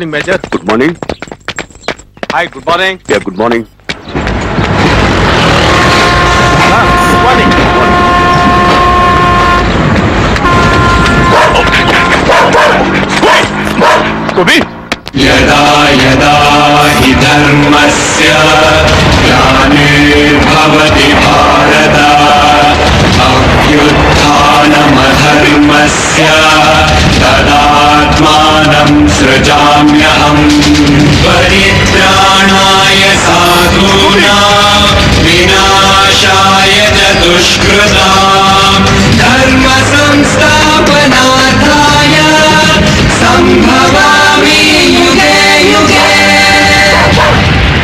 morning, Major. Good morning. Hi, good morning. Yeah, good morning. Good morning. Kobi! यदा यदा हि धर्मस्य ग्लानिर्भवति भारत अभ्युत्थानमधर्मस्य तदात्मानं सृजाम्यहम् परित्राणाय साधूनां विनाशाय च दुष्कृतां धर्म संस्थापनार्थाय संभवामि युगे युगे।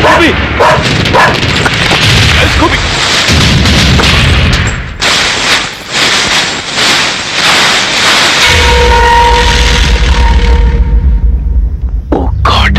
Kobi! Kobi! Oh God!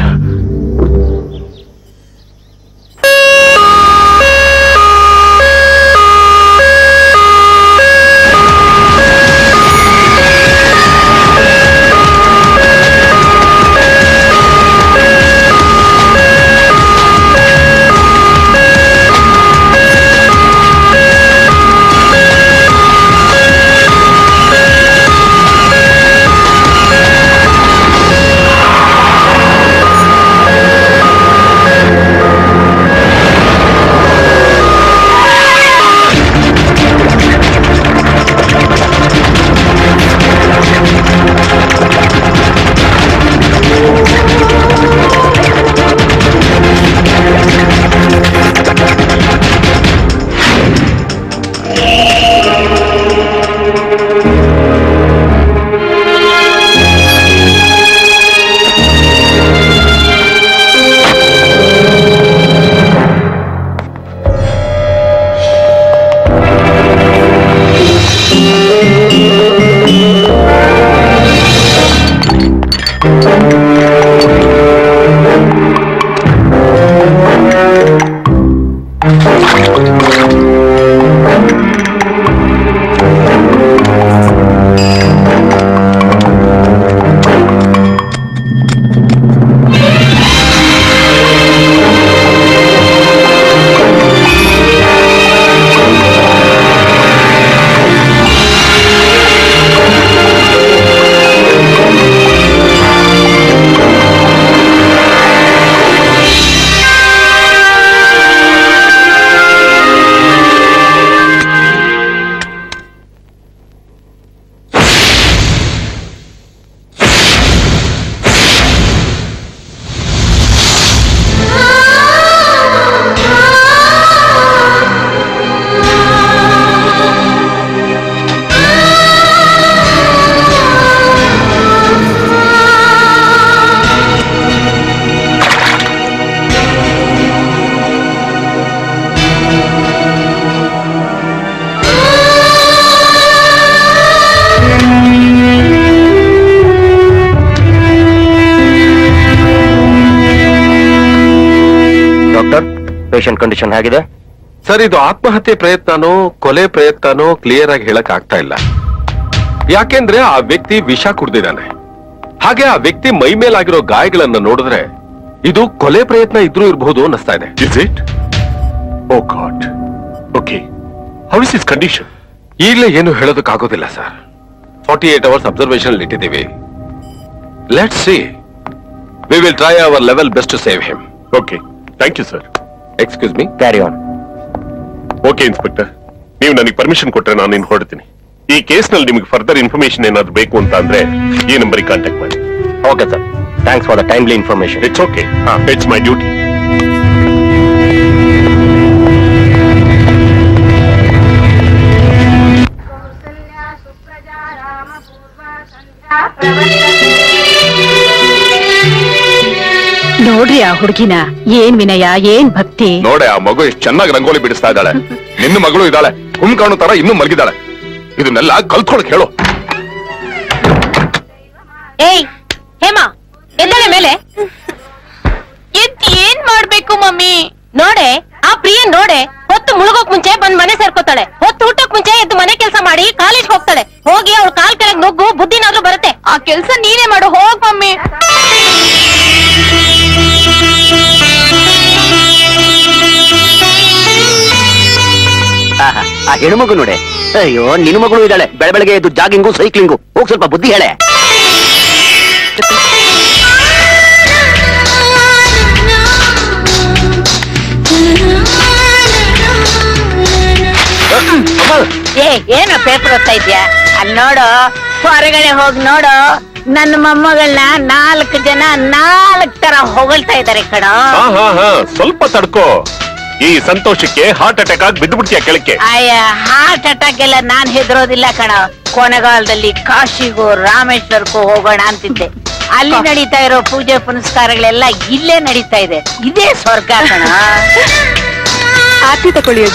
Patient condition ಹೇಗಿದೆ? ಸರ್, ಇದು ಆತ್ಮಹತ್ಯೆ ಪ್ರಯತ್ನನೋ ಕೊಲೆ ಪ್ರಯತ್ನನೋ ಕ್ಲಿಯರ್ ಆಗಿ ಹೇಳಕ್ ಆಗ್ತಾ ಇಲ್ಲ. ಯಾಕೆಂದ್ರೆ ಆ ವ್ಯಕ್ತಿ ವಿಷ ಕುಡ್ದಿದ್ದಾನೆ. ಹಾಗೆ ಆ ವ್ಯಕ್ತಿ ಮೈ ಮೇಲಾಗಿರೋ ಗಾಯಗಳನ್ನ ನೋಡಿದ್ರೆ ಇದು ಕೊಲೆ ಪ್ರಯತ್ನ ಇದ್ರೂ ಇರಬಹುದು ಅನ್ನಿಸ್ತಾ ಇದೆ. Is it? Oh God. Okay. How is his condition? ಈಗಲೇ ಏನು ಹೇಳೋದಕ್ಕಾಗೋದಿಲ್ಲ ಸರ್. 48 hours ಅಬ್ಸರ್ವೇಷನ್ ಇಟ್ಟಿದ್ದೀವಿ. Let's see. We will try our level best to save him. Okay. Thank you, sir. Excuse me. Carry on. Okay inspector, ನೀವು ನನಗೆ permission ಕೊಟ್ರೆ ನಾನು ಇನ್ನು ಹೊರಡ್ತೀನಿ. ಈ ಕೇಸ್ನಲ್ಲಿ ನಿಮಗೆ ಫರ್ದರ್ ಇನ್ಫಾರ್ಮೇಶನ್ ಏನಾದ್ರು ಬೇಕು ಅಂತ ಅಂದ್ರೆ ಈ ನಂಬರಿಗೆ ಕಾಂಟ್ಯಾಕ್ಟ್ ಮಾಡಿ. Okay sir, thanks for the timely information. It's okay. It's my duty. ನೋಡ್ರಿ ಆ ಹುಡುಗಿನ, ಏನ್ ವಿನಯ, ಏನ್ ಭಕ್ತಿ. ನೋಡೆ, ಆ ಮಗು ಎಷ್ಟು ಚೆನ್ನಾಗಿ ರಂಗೋಲಿ ಬಿಡಿಸ್ತಾ ಇದ್ದಾಳೆ. ನಿನ್ನ ಮಗಳು ಇದ್ದಾಳೆ, ಕುಂಕಾಣು ತರ ಇನ್ನೂ ಮಲಗಿದ್ದಾಳೆ. ಇದನ್ನೆಲ್ಲ ಕಲ್ತ್ಕೊಳಕ್ ಹೇಳು. ಏಯ್ ಹೇಮಾ, ಎದ್ದಾಳೆ ಮೇಲೆ. ಏನ್ ಮಾಡ್ಬೇಕು ಮಮ್ಮಿ? ನೋಡೆ, ಆ ಪ್ರಿಯ ನೋಡೆ, ಹೊತ್ತು ಮುಳುಗೋಕ್ ಮುಂಚೆ ಬಂದ್ ಮನೆ ಸೇರ್ಕೋತಾಳೆ. ಹೊತ್ತು ಊಟಕ್ ಮುಂಚೆ ಎದ್ದು ಮನೆ ಕೆಲಸ ಮಾಡಿ ಕಾಲೇಜ್ ಹೋಗ್ತಾಳೆ. ಹೋಗಿ ಅವ್ಳ ಕಾಲ್ ಕೆಳಗ್ ನುಗ್ಗು, ಬುದ್ಧಿನಾದ್ರೂ ಬರುತ್ತೆ. ಆ ಕೆಲ್ಸ ನೀನೇ ಮಾಡು, ಹೋಗ್ ಮಮ್ಮಿ. ಆ ಹೆಣ್ಮಗು ನೋಡೆ. ಅಯ್ಯೋ ನಿನ್ನ ಮಗಳು ಇದ್ದಾಳೆ, ಬೆಳಗ್ಗೆ ಎದ್ದು ಜಾಗಿಂಗು ಸೈಕ್ಲಿಂಗು. ಹೋಗ್ ಸ್ವಲ್ಪ ಬುದ್ಧಿ ಹೇಳೆ. ಏನ ಪೇಪರ್ ಓದ್ತಾ ಇದ್ಯಾ? ಅಲ್ಲಿ ನೋಡು, ಹೊರಗಡೆ ಹೋಗಿ ನೋಡು, ನನ್ನ ಮೊಮ್ಮಗಳನ್ನ 4 ಜನ 4 ತರ ಹೊಗಳ್ತಾ ಇದಾರೆ ಕಣ. ಸ್ವಲ್ಪ ತಡ್ಕೋ. ಈ ಸಂತೋಷಕ್ಕೆ ಹಾರ್ಟ್ ಅಟ್ಯಾಕ್ ಆಗಿ ಬಿದ್ದು ಬಿಡ್ತೀಯ ಕೆಳಕ್ಕೆ. ಅಯ್ಯ, ಹಾರ್ಟ್ ಅಟ್ಯಾಕ್ ಎಲ್ಲ ನಾನ್ ಹೆದರೋದಿಲ್ಲ ಕಣ. ಕೊನೆಗಾಲದಲ್ಲಿ ಕಾಶಿಗೂ ರಾಮೇಶ್ವರಕ್ಕೂ ಹೋಗೋಣ ಅಂತಿದ್ದೆ. ಅಲ್ಲಿ ನಡೀತಾ ಇರೋ ಪೂಜೆ ಪುನಸ್ಕಾರಗಳೆಲ್ಲ ಇಲ್ಲೇ ನಡೀತಾ ಇದೆ. ಇದೇ ಸ್ವರ್ಗ ಕಣ. ಆರತಿ ತಕೊಳ್ಳಿ.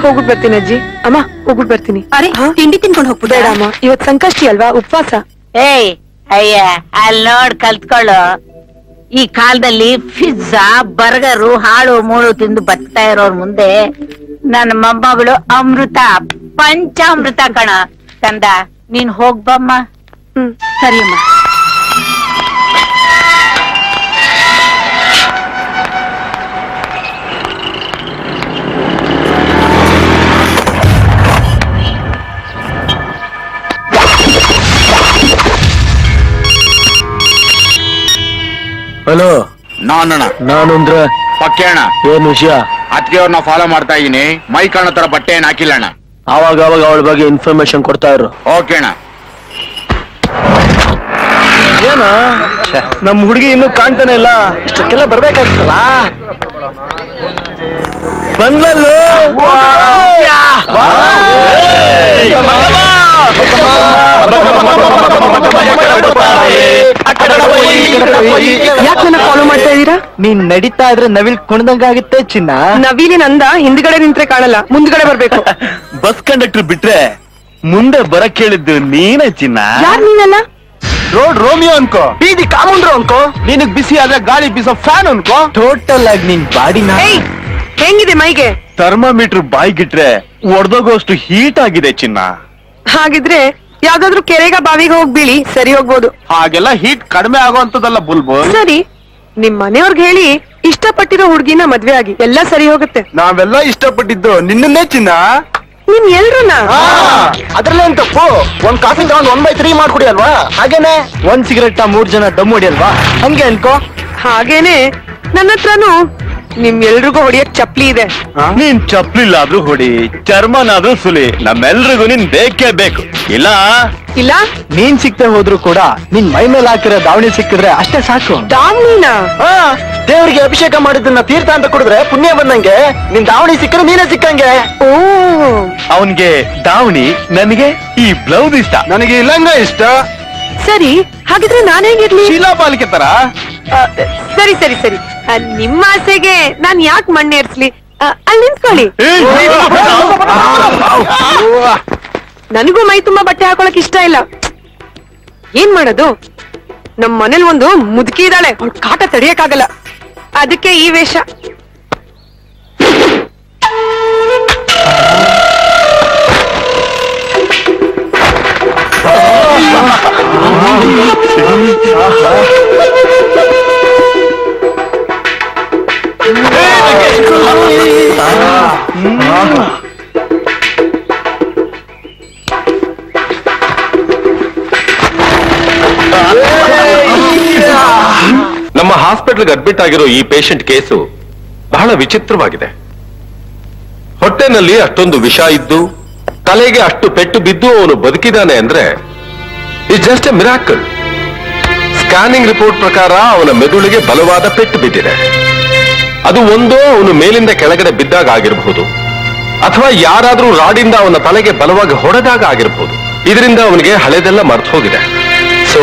ಹೋಗ್ಬಿಟ್ಟು ಬರ್ತೀನಿ ಅಜ್ಜಿ. ಅಮ್ಮ ಹೋಗ್ಬಿಟ್ಟು ಬರ್ತೀನಿ. ಅರೆ, ತಿಂಡಿ ತಿನ್ಕೊಂಡು ಹೋಗ್ಬಿಡ. ಬೇಡ ಅಮ್ಮ, ಇವತ್ ಸಂಕಷ್ಟಿ ಅಲ್ವಾ, ಉಪವಾಸ. ಏಯ್ ಅಯ್ಯ, ಅಲ್ಲಿ ನೋಡ್ ಕಲ್ತ್ಕೊಳ್ಳು. ಈ ಕಾಲದಲ್ಲಿ ಪಿಜ್ಜಾ ಬರ್ಗರು ಹಾಳು ಮೂಳು ತಿಂದು ಬತ್ತಾ ಇರೋರ್ ಮುಂದೆ ನನ್ನ ಮೊಮ್ಮಗಳು ಅಮೃತ, ಪಂಚಾಮೃತ ಕಣ. ಕಂದ, ನೀನ್ ಹೋಗ್ಬಮ್ಮ. ಸರಿಯಮ್ಮ. ಹಲೋ, ನಾನು ಅಂದ್ರೆ ಪಕ್ಕೆ ಅಣ್ಣ, ಏನ್ ವಿಷಯ? ಅದಕ್ಕೆ ಅವ್ರನ್ನ ಫಾಲೋ ಮಾಡ್ತಾ ಇದೀನಿ. ಮೈ ಕಾಣೋ ತರ ಬಟ್ಟೆ ಏನ್ ಹಾಕಿಲ್ಲ ಅಣ್ಣ. ಆವಾಗ ಅವಳ ಬಗ್ಗೆ ಇನ್ಫಾರ್ಮೇಶನ್ ಕೊಡ್ತಾ ಇರು. ಓಕೆ ಅಣ್ಣ. ಏನ ನಮ್ ಹುಡುಗಿ ಇನ್ನೂ ಕಾಣ್ತಾನೆ ಇಲ್ಲ. ಇಷ್ಟಕ್ಕೆಲ್ಲ ಬರ್ಬೇಕಾಗಿತ್ತಲ್ಲ. ಬಂದ್ಲಲ್ಲೋ. ಯಾಕೆ ನನ್ನ ಫಾಲೋ ಮಾಡ್ತಾ ಇದೀರಾ? ನೀನ್ ನಡೀತಾ ಇದ್ರೆ ನವಿಲ್ ಕುಣ್ದಂಗಾಗುತ್ತೆ ಚಿನ್ನ. ನವೀಲಿನ ಅಂದ ಹಿಂದ್ಗಡೆ ನಿಂತ್ರೆ ಕಾಣಲ್ಲ, ಮುಂದ್ಗಡೆ ಬರ್ಬೇಕು. ಬಸ್ ಕಂಡಕ್ಟರ್ ಬಿಟ್ರೆ ಮುಂದೆ ಬರಕ್ ಹೇಳಿದ್ದು ನೀನೇ ಚಿನ್ನ. ಯಾರ್ ನೀನಲ್ಲ? ರೋಡ್ ರೋಮಿಯೋ ಅನ್ಕೋ, ಬೀದಿ ಕಾಮುಂಡ್ರು ಅನ್ಕೋ, ನಿನಗ್ ಬಿಸಿ ಆದ್ರೆ ಗಾಳಿ ಬೀಸೋ ಫ್ಯಾನ್ ಅನ್ಕೋ. ಟೋಟಲ್ ಆಗಿ ನಿನ್ ಬಾಡಿನ ಏಯ್, ಹೆಂಗಿದೆ ಮೈಗೆ? ಥರ್ಮಾಮೀಟರ್ ಬಾಯ್ಗಿಟ್ರೆ ಒಡ್ದೋಗೋಷ್ಟು ಹೀಟ್ ಆಗಿದೆ ಚಿನ್ನ. ಹಾಗಿದ್ರೆ ಯಾವ್ದಾದ್ರು ಕೆರೆಗ ಬಾವಿಗೆ ಹೋಗಿ ಬೀಳಿ, ಸರಿ ಹೋಗ್ಬೋದು. ಹಾಗೆಲ್ಲ ಹೀಟ್ ಕಡಿಮೆ ಆಗೋಂತದಲ್ಲ ಬುಲ್ಬುಲ್. ಸರಿ, ನಿಮ್ ಮನೆಯವ್ರಿಗೆ ಹೇಳಿ ಇಷ್ಟಪಟ್ಟಿರೋ ಹುಡ್ಗಿನ ಮದ್ವೆ ಆಗಿ ಎಲ್ಲ ಸರಿ ಹೋಗುತ್ತೆ. ನಾವೆಲ್ಲ ಇಷ್ಟಪಟ್ಟಿದ್ದು ನಿನ್ನನ್ನೇ ಚಿನ್ನ. ನಿಮ್ ಎಲ್ರನ್ನ ಅದ್ರಲ್ಲೇನ್ ತಪ್ಪು? ಒಂದ್ ಕಾಫಿ ತಗೊಂಡ್ 1/3 ಮಾಡ್ಕೊಡಿ ಅಲ್ವಾ? ಹಾಗೇನೆ ಒಂದ್ ಸಿಗರೆಟ್ 3 ಜನ ದಮ್ ಹೊಡಿ ಅಲ್ವಾ? ಹಂಗೆ ಅನ್ಕೋ. ಹಾಗೇನೆ ನನ್ನ ಹತ್ರನು ನಿಮ್ ಎಲ್ರಿಗೂ ಹೊಡಿಯಕ್ ಚಪ್ಲಿ ಇದೆ. ನೀನ್ ಚಪ್ಲಿಲ್ಲಾದ್ರೂ ಹೊಡಿ, ಚರ್ಮನಾದ್ರೂ ಸುಲಿ, ನಮ್ಮೆಲ್ರಿಗೂ ನೀನ್ ಬೇಕೇ ಬೇಕು. ಇಲ್ಲ ಇಲ್ಲ, ನೀನ್ ಸಿಕ್ತೆ ಹೋದ್ರು ಕೂಡ ನಿನ್ ಮೈ ಮೇಲೆ ಹಾಕಿರೋ ದಾವಣಿ ಸಿಕ್ಕಿದ್ರೆ ಅಷ್ಟೇ ಸಾಕು. ದಾವಣಿನ ದೇವರಿಗೆ ಅಭಿಷೇಕ ಮಾಡಿದ್ದನ್ನ ತೀರ್ಥ ಅಂತ ಕುಡಿದ್ರೆ ಪುಣ್ಯ ಬಂದಂಗೆ. ನಿನ್ ದಾವಣಿ ಸಿಕ್ಕರೆ ನೀನೇ ಸಿಕ್ಕಂಗೆ. ಓ, ಅವನ್ಗೆ ದಾವಣಿ, ನನಗೆ ಈ ಬ್ಲೌಸ್ ಇಷ್ಟ. ನನಗೆ ಲಂಗ ಇಷ್ಟ. ಸರಿ, ಹಾಗಿದ್ರೆ ನಾನೇಗಿರ್ಲಿ? ಶೀಲಾಪಾಲಿಕೆ ತರ. ಸರಿ ಸರಿ ಸರಿ, ನಿಮ್ಮ ಆಸೆಗೆ ನಾನ್ ಯಾಕೆ ಮಣ್ಣೇರ್ಸ್ಲಿ? ಅಲ್ಲಿ ನಿಂತ್ಕೊಳ್ಳಿ. ನನಗೂ ಮೈ ತುಂಬಾ ಬಟ್ಟೆ ಹಾಕೊಳಕ್ ಇಷ್ಟ ಇಲ್ಲ. ಏನ್ ಮಾಡೋದು? ನಮ್ ಮನೇಲಿ ಒಂದು ಮುದುಕಿ ಇದ್ದಾಳೆ, ಅವ್ಳ ಕಾಟ ತಡಿಯಕ್ಕಾಗಲ್ಲ. ಅದಕ್ಕೆ ಈ ವೇಷ. ನಮ್ಮ ಹಾಸ್ಪಿಟಲ್ಗೆ ಅಡ್ಮಿಟ್ ಆಗಿರೋ ಈ ಪೇಷಂಟ್ ಕೇಸು ಬಹಳ ವಿಚಿತ್ರವಾಗಿದೆ. ಹೊಟ್ಟೆನಲ್ಲಿ ಅಷ್ಟೊಂದು ವಿಷ ಇದ್ದು ತಲೆಗೆ ಅಷ್ಟು ಪೆಟ್ಟು ಬಿದ್ದು ಅವನು ಬದುಕಿದಾನೆ ಅಂದ್ರೆ it's just A miracle. Scanning report ಪ್ರಕಾರ ಅವನ ಮೆದುಳಿಗೆ ಬಲವಾದ ಪೆಟ್ಟು ಬಿದ್ದಿದೆ. ಅದು ಒಂದೋ ಅವನು ಮೇಲಿಂದ ಕೆಳಗಡೆ ಬಿದ್ದಾಗ ಆಗಿರಬಹುದು, ಅಥವಾ ಯಾರಾದ್ರೂ ರಾಡಿಂದ ಅವನ ತಲೆಗೆ ಬಲವಾಗಿ ಹೊಡೆದಾಗ ಆಗಿರಬಹುದು. ಇದರಿಂದ ಅವನಿಗೆ ಹಳೆದೆಲ್ಲ ಮರ್ತು ಹೋಗಿದೆ. ಸೊ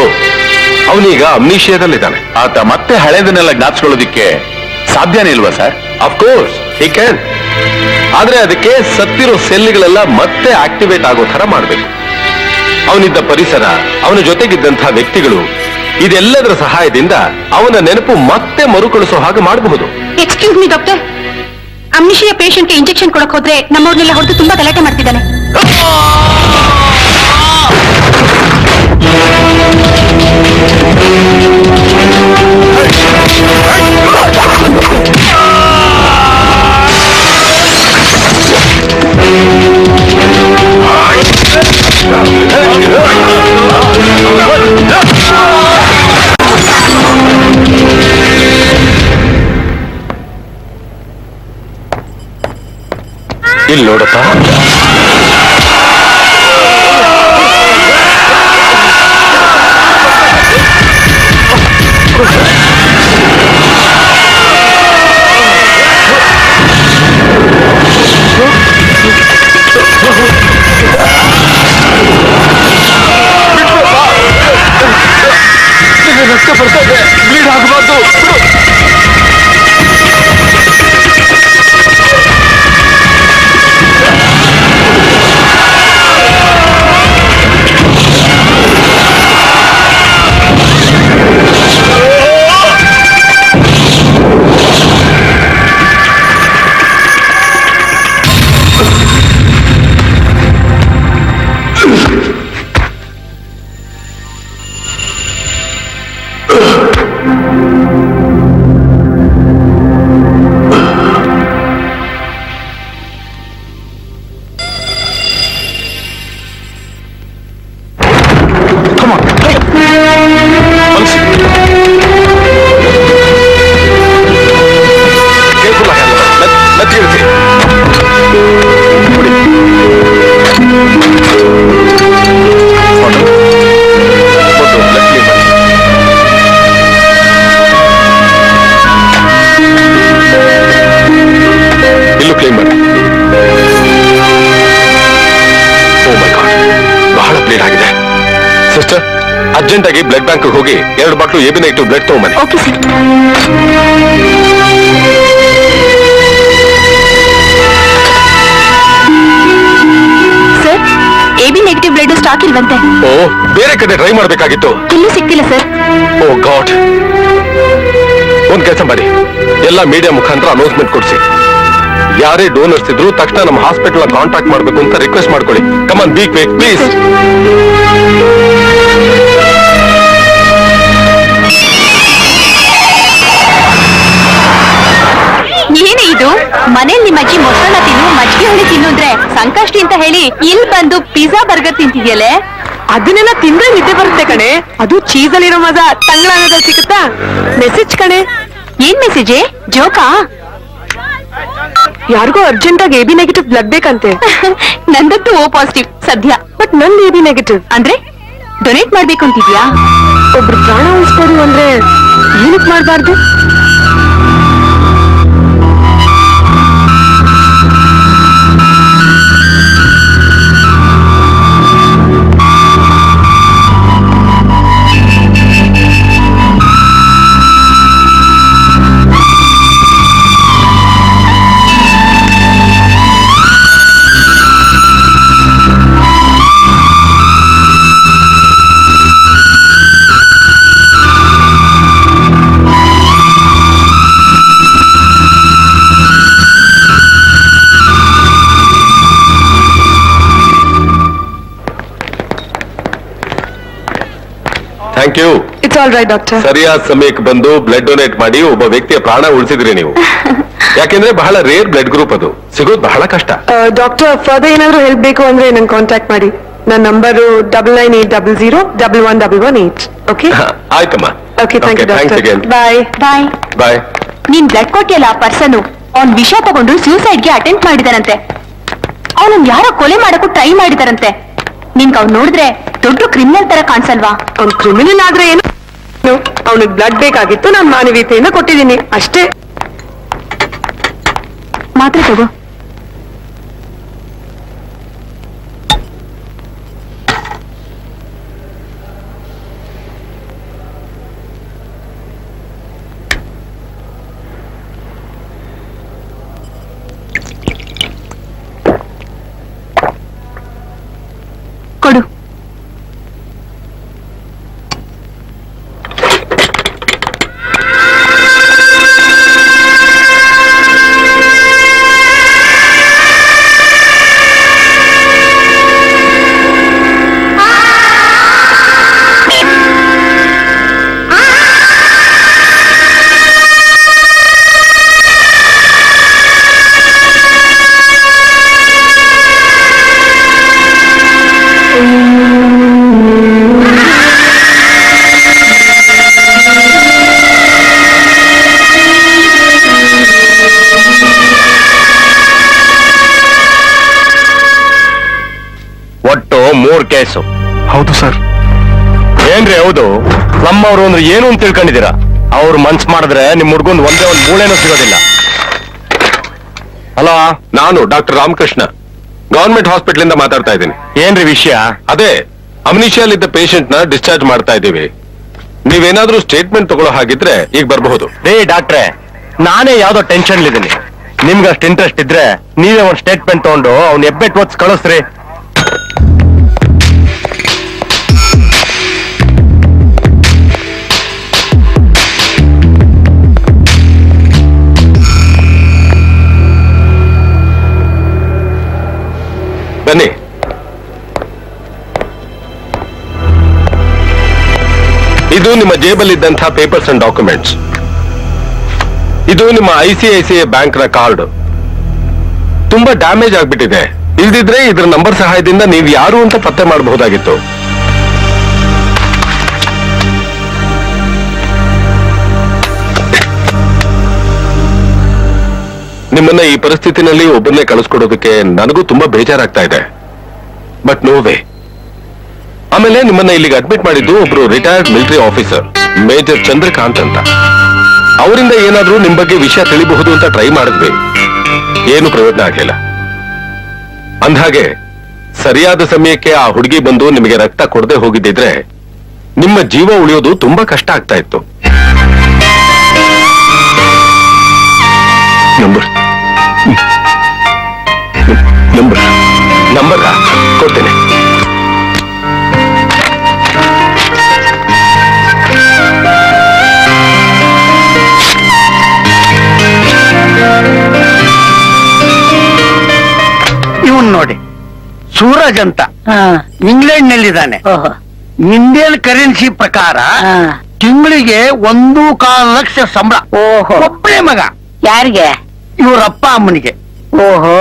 ಅವನೀಗ ಅಮ್ನೀಶಿಯಾದಲ್ಲಿದ್ದಾನೆ. ಆತ ಮತ್ತೆ ಹಳೆದನ್ನೆಲ್ಲ ಜ್ಞಾಪಿಸ್ಕೊಳ್ಳೋದಿಕ್ಕೆ ಸಾಧ್ಯನೇ ಇಲ್ವಾ ಸರ್? Of course he can. ಆದ್ರೆ ಅದಕ್ಕೆ ಸತ್ತಿರೋ ಸೆಲ್ಗಳೆಲ್ಲ ಮತ್ತೆ ಆಕ್ಟಿವೇಟ್ ಆಗೋ ತರ ಮಾಡಬೇಕು. ಅವನಿದ್ದ ಪರಿಸರ, ಅವನ ಜೊತೆಗಿದ್ದಂತಹ ವ್ಯಕ್ತಿಗಳು ಇದೆಲ್ಲದರ ಸಹಾಯದಿಂದ ಅವನ ನೆನಪು ಮತ್ತೆ ಮರುಕಳಿಸೋ ಹಾಗೆ ಮಾಡಬಹುದು. ಎಕ್ಸ್ಕ್ಯೂಸ್ ಮಿ ಡಾಕ್ಟರ್, ಅಮ್ನಿಷಿಯ ಪೇಷಂಟ್ಗೆ ಇಂಜೆಕ್ಷನ್ ಕೊಡಕ್ ಹೋದ್ರೆ ನಮ್ಮವ್ರನ್ನೆಲ್ಲ ಹೊರತು ತುಂಬಾ ಗಲಾಟೆ ಮಾಡ್ತಿದ್ದಾನೆ. ಇಲ್ಲಿ ನೋಡಪ್ಪ, ರಕ್ತ ಬರ್ತಾ ಇದೆ, ಬ್ಲೀಡ್ ಆಗಬಾರ್ದು. ಅರ್ಜೆಂಟ್ ಆಗಿ ಬ್ಲಡ್ ಬ್ಯಾಂಕ್ ಹೋಗಿ 2 ಬಾಟ್ಲು AB ನೆಗೆಟಿವ್ ಬ್ಲಡ್ ತಗೊಂಬನ್ನಿ. Okay sir. Sir, AB negative blood stock ಇಲ್ವಂತೆ. ಓ, ಬೇರೆ ಕಡೆ ಟ್ರೈ ಮಾಡಬೇಕಾಗಿತ್ತು. ಇಲ್ಲೂ ಸಿಕ್ತಿಲ್ಲ ಸರ್. ಓ ಗಾಡ್. ಒಂದ್ ಕೆಲಸ ಮಾಡಿ, ಎಲ್ಲ ಮೀಡಿಯಾ ಮುಖಾಂತರ ಅನೌನ್ಸ್ಮೆಂಟ್ ಕೊಡ್ಸಿ. ಯಾರೇ ಡೋನರ್ಸ್ ಇದ್ರು ತಕ್ಷಣ ನಮ್ಮ ಹಾಸ್ಪಿಟಲ್ ಕಾಂಟ್ಯಾಕ್ಟ್ ಮಾಡಬೇಕು ಅಂತ ರಿಕ್ವೆಸ್ಟ್ ಮಾಡ್ಕೊಳ್ಳಿ. ಕಮಾನ್, ಬಿ ಕ್ವಿಕ್ ಪ್ಲೀಸ್. ಏನೇ ಇದು? ಮನೇಲಿ ನಿಮ್ಮ ಅಜ್ಜಿ ಮೊಸರನ್ನ ತಿನ್ನು, ಮಜ್ಜಿಗೆ ಹುಳಿ ತಿನ್ನು ಅಂದ್ರೆ ಸಂಕಷ್ಟಿ ಅಂತ ಹೇಳಿ ಇಲ್ಲಿ ಬಂದು ಪಿಜ್ಜಾ ಬರ್ಗರ್ ತಿಂತಿದ್ಯಲೆ? ಅದನ್ನೆಲ್ಲ ತಿಂದ್ರೆ ನಿದ್ದೆ ಬರುತ್ತೆ ಕಣೆ. ಅದು ಚೀಸ್ ಅಲ್ಲಿರೋ ಮಜಾ ತಂಗ್ಳಾನದಲ್ಲಿ ಸಿಗುತ್ತಾ? ಮೆಸೇಜ್ ಕಣೆ. ಏನ್ ಮೆಸೇಜ್? ಜೋಕಾ? ಯಾರಿಗೋ ಅರ್ಜೆಂಟ್ ಆಗಿ AB ನೆಗೆಟಿವ್ ಬ್ಲಡ್ ಬೇಕಂತೆ. ನಂದತ್ತು O ಪಾಸಿಟಿವ್ ಸದ್ಯ. ಬಟ್ ನನ್ AB ನೆಗೆಟಿವ್ ಅಂದ್ರೆ ಡೊನೇಟ್ ಮಾಡ್ಬೇಕು ಅಂತಿದ್ಯಾ? ಒಬ್ರು ಪ್ರಾಣ ಉಳಿಸ್ಕೊಡು ಅಂದ್ರೆ ಏನಕ್ ಮಾಡ್ಬಾರ್ದು? Thank you. It's all right doctor. ಸರಿಯಾದ ಸಮಯಕ್ಕೆ ಬಂದು ಬ್ಲಡ್ ಡೊನೇಟ್ ಮಾಡಿ ಒಬ್ಬ ವ್ಯಕ್ತಿಯ ಪ್ರಾಣ ಉಳಿಸಿದ್ರಿ ನೀವು. ಯಾಕೆಂದ್ರೆ ಬಹಳ ರೇರ್ ಬ್ಲಡ್ ಗ್ರೂಪ್, ಅದು ಸಿಗೋದು ಬಹಳ ಕಷ್ಟ. ಡಾಕ್ಟರ್, ಫರ್ದರ್ ಏನಾದ್ರು ಹೆಲ್ಪ್ ಬೇಕು ಅಂದ್ರೆ ನಂಗೆ ಕಾಂಟ್ಯಾಕ್ಟ್ ಮಾಡಿ. ನನ್ನ ನಂಬರು 9980011118. ಓಕೆ? ಆಯ್ತಮ್ಮ. Okay, thank you thanks doctor. Again. Bye bye. Bye. ನೀನ್ ಬ್ಲಡ್ ಕೊಟ್ಟಿಯಲ್ಲ ಆ ಪರ್ಸನ್, ಅವ್ನ್ ವಿಷ ತಗೊಂಡು ಸೂಸೈಡ್ಗೆ ಅಟೆಂಪ್ಟ್ ಮಾಡಿದಾರಂತೆ. ಅವನನ್ನ ಯಾರೋ ಕೊಲೆ ಮಾಡಕ್ಕೂ ಟ್ರೈ ಮಾಡಿದಾರಂತೆ. ನಿನ್ಗೆ ಅವ್ನು ನೋಡಿದ್ರೆ ದೊಡ್ಡ ಕ್ರಿಮಿನಲ್ ತರ ಕಾಣಿಸಲ್ವಾ? ಅವ್ನ್ ಕ್ರಿಮಿನಲ್ ಆದ್ರೆ ಏನು? ಅವನಿಗೆ ಬ್ಲಡ್ ಬೇಕಾಗಿತ್ತು, ನಾನು ಮಾನವೀಯತೆಯಿಂದ ಕೊಟ್ಟಿದ್ದೀನಿ ಅಷ್ಟೇ. ಮಾತ್ರೆ ತಗೋ. ಕೊಡು. 3 ಕೇಸು. ಹೌದು ಸರ್. ಏನ್ರಿ ಹೌದು? ನಮ್ಮವ್ರು ಅಂದ್ರೆ ಏನು ಅಂತ ತಿಳ್ಕೊಂಡಿದ್ದೀರಾ? ಅವ್ರು ಮನ್ಸ್ ಮಾಡಿದ್ರೆ ನಿಮ್ ಹುಡ್ಗಂದ್ ಒಂದೇ ಒಂದ್ ಮೂಳೆನೂ ಸಿಗೋದಿಲ್ಲ. ಹಲೋ, ನಾನು ಡಾಕ್ಟರ್ ರಾಮಕೃಷ್ಣ, ಗವರ್ಮೆಂಟ್ ಹಾಸ್ಪಿಟಲ್ ಇಂದ ಮಾತಾಡ್ತಾ ಇದ್ದೀನಿ. ಏನ್ರಿ ವಿಷಯ? ಅದೇ ಅಮ್ನಿಷಿಯಲ್ ಇದ್ದ ಪೇಷಂಟ್ ನ ಡಿಸ್ಚಾರ್ಜ್ ಮಾಡ್ತಾ ಇದ್ದೀವಿ. ನೀವೇನಾದ್ರೂ ಸ್ಟೇಟ್ಮೆಂಟ್ ತಗೊಳ್ಳೋ ಹಾಗಿದ್ರೆ ಈಗ ಬರಬಹುದು. ರೇ ಡಾಕ್ಟ್ರೆ, ನಾನೇ ಯಾವ್ದೋ ಟೆನ್ಷನ್ ಇದ್ದೀನಿ. ನಿಮ್ಗೆ ಅಷ್ಟು ಇಂಟ್ರೆಸ್ಟ್ ಇದ್ರೆ ನೀವೇ ಒಂದ್ ಸ್ಟೇಟ್ಮೆಂಟ್ ತಗೊಂಡು ಅವ್ನ ಎಬ್ಬೆಟ್ ಓದ್ಸ್ ಕಳಿಸ್ರಿ. ಬನ್ನಿ. ಇದು ನಿಮ್ಮ ಜೇಬಲ್ಲಿದ್ದಂತಹ ಪೇಪರ್ಸ್ ಅಂಡ್ ಡಾಕ್ಯುಮೆಂಟ್ಸ್. ಇದು ನಿಮ್ಮ ICICI ಬ್ಯಾಂಕ್ ನ ಕಾರ್ಡ್. ತುಂಬಾ ಡ್ಯಾಮೇಜ್ ಆಗ್ಬಿಟ್ಟಿದೆ. ಇಲ್ದಿದ್ರೆ ಇದ್ರ ನಂಬರ್ ಸಹಾಯದಿಂದ ನೀವು ಯಾರು ಅಂತ ಪತ್ತೆ ಮಾಡಬಹುದಾಗಿತ್ತು. ನಿಮ್ಮನ್ನ ಈ ಪರಿಸ್ಥಿತಿನಲ್ಲಿ ಒಬ್ಬನ್ನೇ ಕಳಿಸ್ಕೊಡೋದಕ್ಕೆ ನನಗೂ ತುಂಬಾ ಬೇಜಾರಾಗ್ತಾ ಇದೆ. But no way. ಆಮೇಲೆ ನಿಮ್ಮನ್ನ ಇಲ್ಲಿಗೆ ಅಡ್ಮಿಟ್ ಮಾಡಿದ್ದು ಒಬ್ರು retired military officer, major Chandrakant ಅಂತ. ಅವರಿಂದ ಏನಾದ್ರೂ ನಿಮ್ ಬಗ್ಗೆ ವಿಷಯ ತಿಳಿಬಹುದು ಅಂತ ಟ್ರೈ ಮಾಡಿದ್ವಿ. ಏನು ಪ್ರಯೋಜನ ಆಗಿಲ್ಲ. ಅಂದ್ಹಾಗೆ ಸರಿಯಾದ ಸಮಯಕ್ಕೆ ಆ ಹುಡುಗಿ ಬಂದು ನಿಮಗೆ ರಕ್ತ ಕೊಡದೆ ಹೋಗಿದ್ದಿದ್ರೆ ನಿಮ್ಮ ಜೀವ ಉಳಿಯೋದು ತುಂಬಾ ಕಷ್ಟ ಆಗ್ತಾ ಇತ್ತು. ನಂಬರ್ ನಂಬರ್ ನಂಬರ್ ಕೊಡ್ತೇನೆ. ಇವನ್ ನೋಡಿ, ಸೂರಜ್ ಅಂತ ಇಂಗ್ಲೆಂಡ್ ನಲ್ಲಿದ್ದಾನೆ. ಇಂಡಿಯನ್ ಕರೆನ್ಸಿ ಪ್ರಕಾರ ತಿಂಗಳಿಗೆ 1.25 ಲಕ್ಷ ಸಂಬಳ. ಓಹೋ. ಒಬ್ಬನೇ ಮಗ. ಯಾರಿಗೆ? ಇವ್ರಪ್ಪ ಅಮ್ಮನಿಗೆ. ಓಹೋ,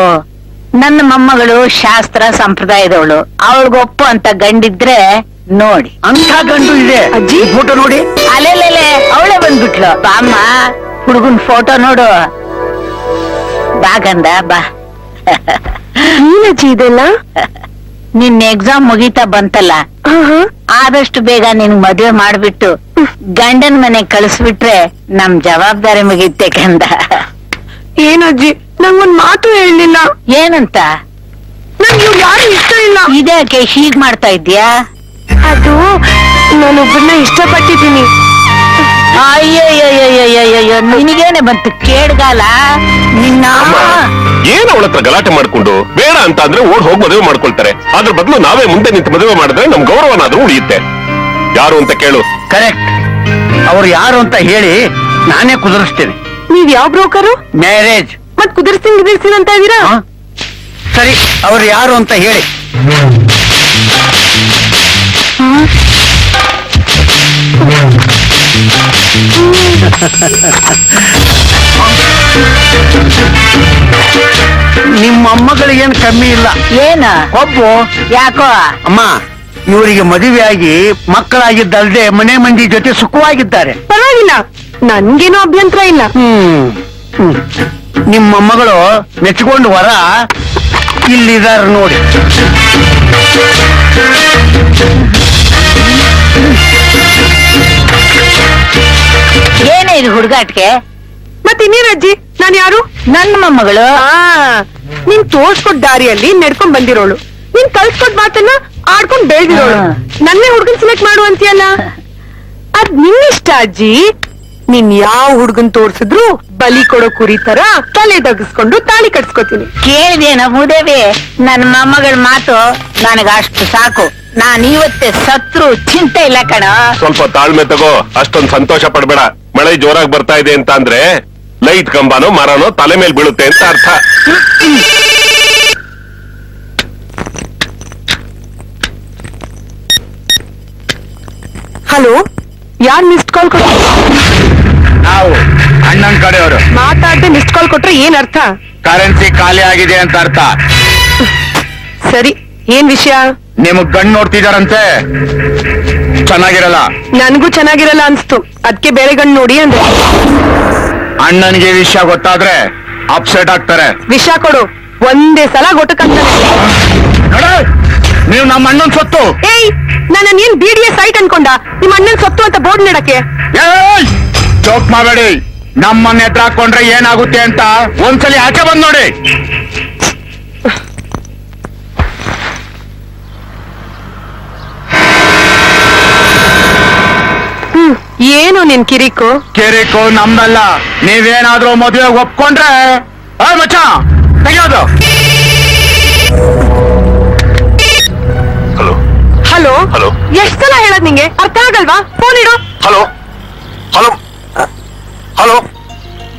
ನನ್ನ ಮೊಮ್ಮಗಳು ಶಾಸ್ತ್ರ ಸಂಪ್ರದಾಯದವಳು. ಅವಳಿಗೊಪ್ಪು ಅಂತ ಗಂಡಿದ್ರೆ ನೋಡಿ. ಅಂತ ಗಂಡು ಇದೆ. ಅಜ್ಜಿ, ಫೋಟೋ ನೋಡಿ. ಅಲೆಲೆಲೆ ಅವಳೇ ಬಂದ್ಬಿಟ್ಲು. ಬಾಮ್ಮ, ಹುಡುಗನ್ ಫೋಟೋ ನೋಡು. ಬಾ ಗಂಡ ಬಾ. ಏನಜ್ಜಿ ಇದೆಲ್ಲ? ನಿನ್ನ ಎಕ್ಸಾಮ್ ಮುಗೀತಾ ಬಂತಲ್ಲ, ಆದಷ್ಟು ಬೇಗ ನಿನ್ ಮದುವೆ ಮಾಡ್ಬಿಟ್ಟು ಗಂಡನ ಮನೆ ಕಳಿಸ್ಬಿಟ್ರೆ ನಮ್ ಜವಾಬ್ದಾರಿ ಮುಗಿತ್ತೆ ಕಂದ. ಏನಜ್ಜಿ, ನಂಗೊಂದ್ ಮಾತು ಹೇಳಲಿಲ್ಲ. ಏನಂತ? ನಂಗೆ ಇವ್ರು ಯಾರು ಇಷ್ಟ ಇಲ್ಲ. ಇದ್ಯಾಕೆ ಹೀಗ್ ಮಾಡ್ತಾ ಇದ್ಯಾ? ಅದು ನಾನೊಬ್ಬರನ್ನ ಇಷ್ಟಪಟ್ಟಿದ್ದೀನಿ. ಅಯ್ಯಯ್ಯಯ್ಯಯ್ಯಯ್ಯಯ್ಯೋ, ನಿನಗೇನೆ ಬಂತು ಕೇಡ್ಗಾಲ ನಿನ್ನ. ಏನು ಅವಳ ಹತ್ರ ಗಲಾಟೆ ಮಾಡ್ಕೊಂಡು ಬೇಡ ಅಂತ ಅಂದ್ರೆ ಓಡ್ ಹೋಗಿ ಮದುವೆ ಮಾಡ್ಕೊಳ್ತಾರೆ. ಅದ್ರ ಬದಲು ನಾವೇ ಮುಂದೆ ನಿಂತು ಮದುವೆ ಮಾಡಿದ್ರೆ ನಮ್ ಗೌರವನಾದ್ರೂ ಉಳಿಯುತ್ತೆ. ಯಾರು ಅಂತ ಕೇಳು. ಕರೆಕ್ಟ್. ಅವ್ರು ಯಾರು ಅಂತ ಹೇಳಿ ನಾನೇ ಕುದುರಿಸ್ತೇನೆ. ನೀವ್ ಯಾವ ಬ್ರೋಕರು? ಮ್ಯಾರೇಜ್. ಮತ್ ಕುದಿರ್ಸ್ತೀನಿ ಅಂತ ಇದೀರಾ? ಸರಿ, ಅವ್ರು ಯಾರು ಅಂತ ಹೇಳಿ. ನಿಮ್ಮ ಮೊಮ್ಮಗಳಿಗೇನು ಕಮ್ಮಿ ಇಲ್ಲ. ಏನ ಒಬ್ಬು ಯಾಕೋ? ಅಮ್ಮ, ಇವರಿಗೆ ಮದುವೆಯಾಗಿ ಮಕ್ಕಳಾಗಿದ್ದಲ್ದೆ ಮನೆ ಮಂದಿ ಜೊತೆ ಸುಖವಾಗಿದ್ದಾರೆ. ಪರವಾಗಿಲ್ಲ, ನನ್ಗೇನು ಅಭ್ಯಂತರ ಇಲ್ಲ. ನಿಮ್ಮ ಮೊಮ್ಮಗಳು ಮೆಚ್ಚಿಕೊಂಡು ವರ ಇಲ್ಲಿದಾರ ನೋಡಿ. ಏನೇ ಇದು ಹುಡುಗಾಟ್ಗೆ? ಮತ್ತೆ ಇನ್ನೇನಜ್ಜಿ, ನಾನ್ ಯಾರು? ನನ್ನ ಮೊಮ್ಮಗಳು. ನೀನ್ ತೋರ್ಸ್ಕೊಟ್ ದಾರಿಯಲ್ಲಿ ನಡ್ಕೊಂಡ್ ಬಂದಿರೋಳು. ನೀನ್ ಕಲ್ಸ್ಕೊಟ್ ಮಾತನ್ನ ಆಡ್ಕೊಂಡ್ ಬೆಳ್ದಿರೋಳು. ನನ್ನೇ ಹುಡ್ಗನ್ ಸೆಲೆಕ್ಟ್ ಮಾಡು ಅಂತೀಯಲ್ಲ, ಅದ್ ನಿನ್ನಿಷ್ಟ ಅಜ್ಜಿ. ನೀನ್ ಯಾವ ಹುಡ್ಗನ್ ತೋರ್ಸಿದ್ರು ಬಲಿ ಕೊಡೋ ಕುರಿ ತರ ತಲೆ ತಗ್ಸ್ಕೊಂಡು ತಾಳಿ ಕಟ್ಸ್ಕೊತೀನಿ. ಕೇಳಿದೇನ ಮೂದೇವಿ? ನನ್ನ ಮೊಮ್ಮಗಳ ಮಾತು ನನಗ ಅಷ್ಟು ಸಾಕು. ನಾನ್ ಇವತ್ತೇ ಸತ್ರು ಚಿಂತೆ ಇಲ್ಲ ಕಣ. ಸ್ವಲ್ಪ ತಾಳ್ಮೆ ತಗೋ. ಅಷ್ಟೊಂದು ಸಂತೋಷ ಪಡ್ಬೇಡ. ಮಳೆ ಜೋರಾಗಿ ಬರ್ತಾ ಇದೆ ಅಂತ ಅಂದ್ರೆ ಲೈಟ್ ಕಂಬನೋ ಮರನೋ ತಲೆ ಮೇಲೆ ಬೀಳುತ್ತೆ ಅಂತ ಅರ್ಥ. ಹಲೋ, ಯಾರ್ ಮಿಸ್ಡ್ ಕಾಲ್ ಕೊಟ್ಟ? ನಾವು ಅಣ್ಣನ್ ಕಡೆಯವರು. ಮಾತಾಡ್ದೆ ಮಿಸ್ಡ್ ಕಾಲ್ ಕೊಟ್ರೆ ಏನ್ ಅರ್ಥ? ಕರೆನ್ಸಿ ಖಾಲಿ ಆಗಿದೆ ಅಂತ ಅರ್ಥ. ಸರಿ, ಏನ್ ವಿಷಯ? ನಿಮಗ್ ಗಂಡ್ ನೋಡ್ತಿದಾರಂತೆ, ಚೆನ್ನಾಗಿರಲ್ಲ. ನನ್ಗೂ ಚೆನ್ನಾಗಿರಲ್ಲ ಅನ್ಸ್ತು, ಅದಕ್ಕೆ ಬೇರೆ ಗಂಡು ನೋಡಿ ಅಂದ್ರೆ. ಅಣ್ಣನಿಗೆ ವಿಷಯ ಗೊತ್ತಾದ್ರೆ ಅಪ್ಸೆಟ್ ಆಗ್ತಾರೆ. ವಿಷ ಕೊಡು, ಒಂದೇ ಸಲ ಗೊಟ್ಟಕ್ಕಂತಾನೆ. ನೋಡ, ನೀವು ನಮ್ಮ ಅಣ್ಣನ್ ಸೊತ್ತು. ಏಯ್ ನನ್ನ ಏನ್ BDS ಸೈಟ್ ಅನ್ಕೊಂಡ ನಿಮ್ಮ ಅಣ್ಣನ್ ಸೊತ್ತು ಅಂತ ಬೋರ್ಡ್ ನೀಡಕ್ಕೆ. ಜೋಕ್ ಮಾಡಬೇಡಿ. ನಮ್ಮನ್ನ ಎದುರು ಹಾಕೊಂಡ್ರೆ ಏನಾಗುತ್ತೆ ಅಂತ ಒಂದ್ಸಲಿ ಆಚೆ ಬಂದ್ ನೋಡಿ. ಏನು ನಿನ್ ಕಿರಿಕು? ಕಿರಿಕು ನಮ್ದಲ್ಲ. ನೀವೇನಾದ್ರೂ ಮದುವೆ ಒಪ್ಕೊಂಡ್ರೆ ಮಚ್ಚ ತೆಗಿಯೋದು. Hello hello hello. ಎಷ್ಟ್ ಸಲ ಹೇಳದ್ ನಿಂಗೆ ಅರ್ಥ ಆಗಲ್ವಾ? ಫೋನ್ ಇಡು. Hello hello hello